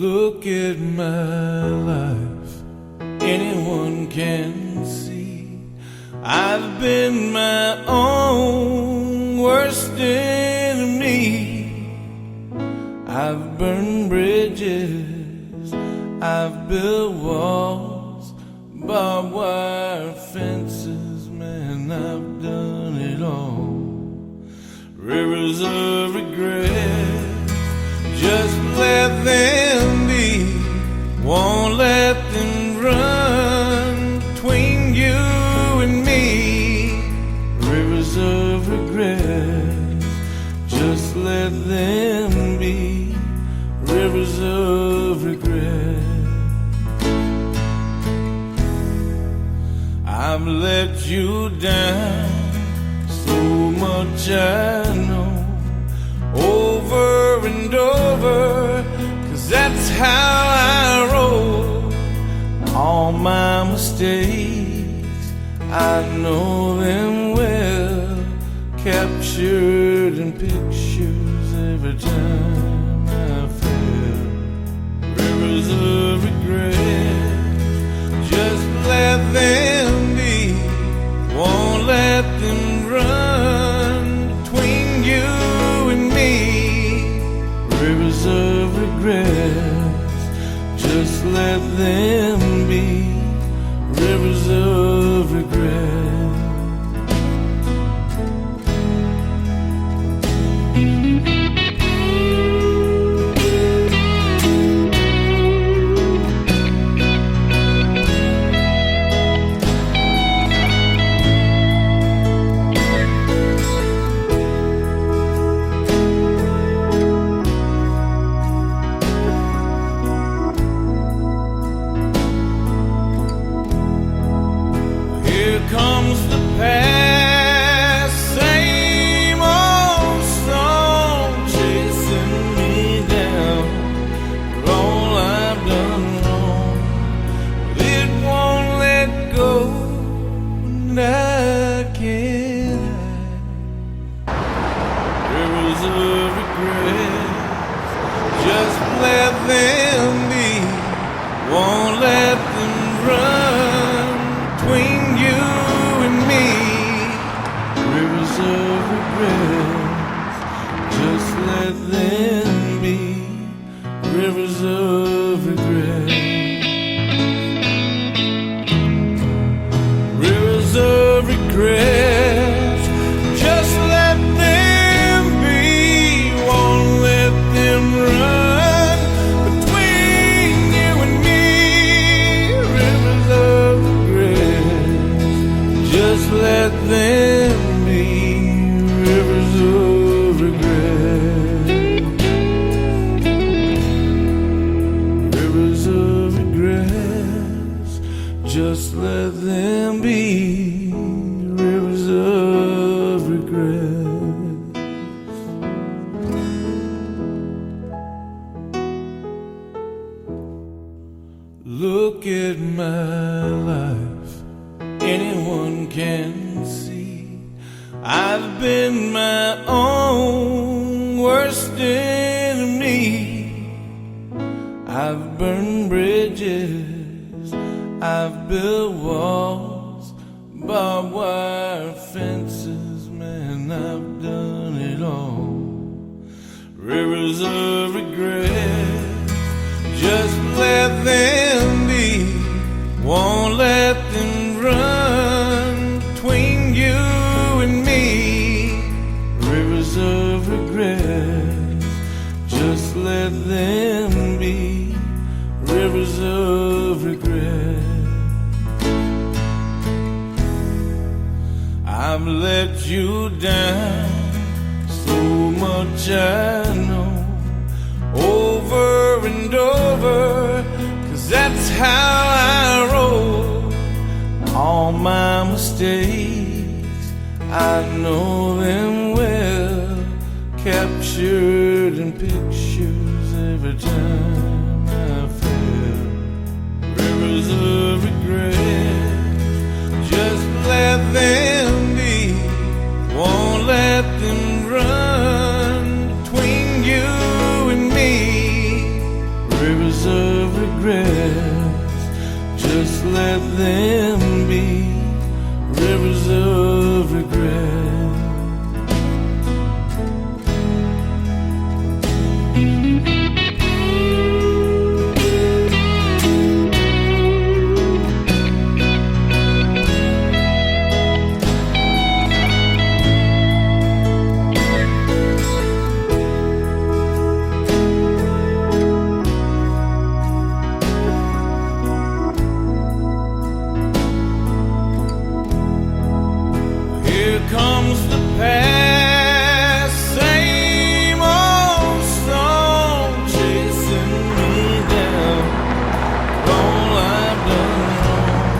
Look at my life, anyone can see I've been my own worst enemy. I've burned bridges, I've built walls, barbed wire fences, man, I've done it all. Rivers of regret, just let them be, won't let them run between you and me. Rivers of regret, just let them be, rivers of regret. I've let you down, so much I know, over and over, 'cause that's how I roll. All my mistakes, I know them well, captured in pictures every time I fail. Rivers of regret, just let them be, won't let them run between you and me. Rivers of regret, just let them be, rivers of regret. Comes the past, same old song chasing me down for all I've done wrong, but it won't let go, and I can't hide. Rivers of regret, just let them be, won't let them run between you and me. Rivers of regret, just let them be, rivers of regret. Rivers of regret, just let them be, won't let them run between you and me. Rivers of regret, just let them be, rivers of regret. Rivers of regret, just let them be, rivers of regret. Look at my life, anyone can see I've been my own worst enemy. I've burned bridges, I've built walls, barbed wire fences, man, I've done it all. Rivers of regret, just let them be, won't let them run between you and me. Rivers of regret, just let them be, rivers of regret. I've let you down, so much I know, over and over, 'cause that's how I roll. All my mistakes, I know them well, captured in pictures every time I fail. Rivers of regret, just let them be, won't let them run between you and me. Rivers just let them be rivers of regret. Comes the past, same old song chasing me down. All I've done wrong,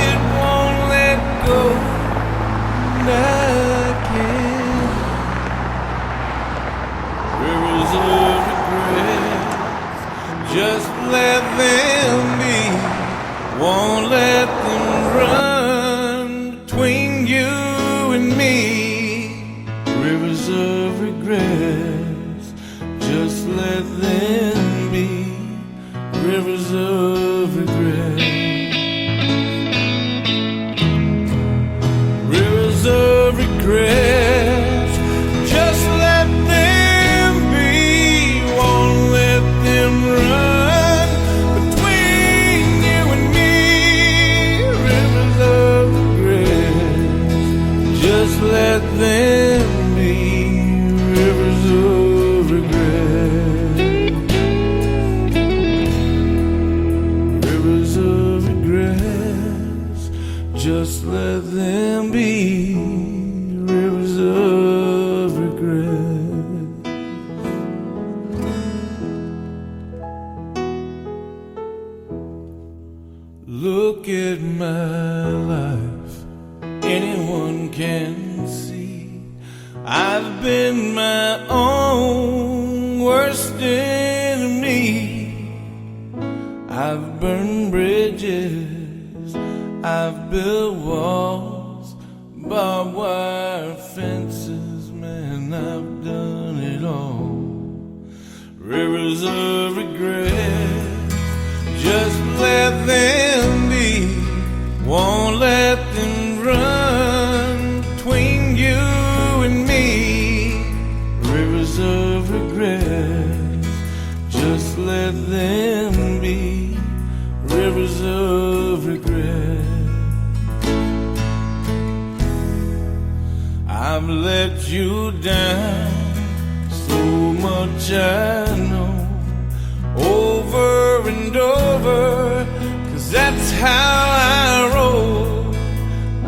it won't let go. And I can't. Rivers of regret, just let them be. Won't let them run between you and me. Rivers of regrets, just let them be. Rivers of regret. Rivers of regrets, just let them be. Won't let them run between you and me. Rivers of regrets, just let them be. Rivers of regret. Rivers of regrets, just let them be. Rivers of regret. Look at my life, anyone can see. I've been my own worst enemy. I've burned bridges, I've built walls, barbed wire fences, man, I've done it all. Rivers of regret, just let them be. Won't let them run between you and me. Rivers of regret, just let them be. Rivers of regret. I've let you down so much, I know, over and over, 'cause that's how I roll.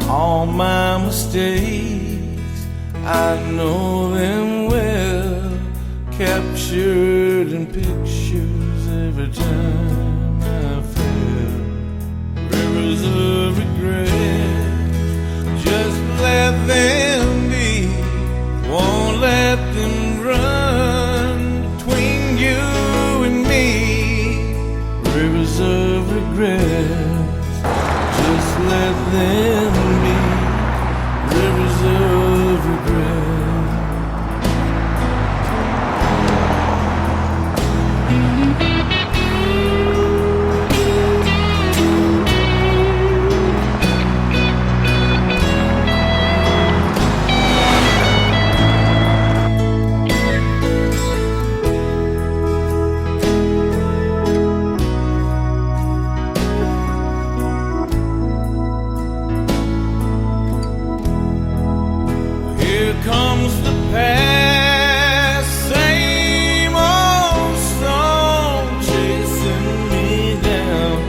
All my mistakes, I know them well, captured in pictures every time I fail. Rivers of regret, just let them be. Won't let them run between you and me. Rivers of regret, just let them be. Rivers of regret. Comes the past, same old song chasing me down.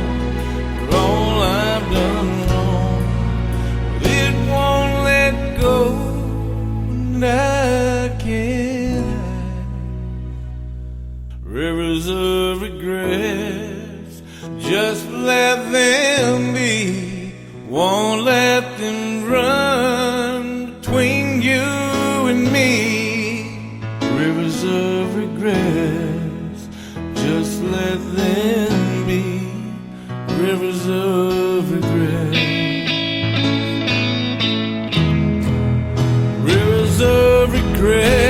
For all I've done wrong, it won't let go, and I can't. Rivers of regrets, just let them be. Won't let them run between you and me. Rivers of regrets, just let them be. Rivers of regret. Rivers of regret.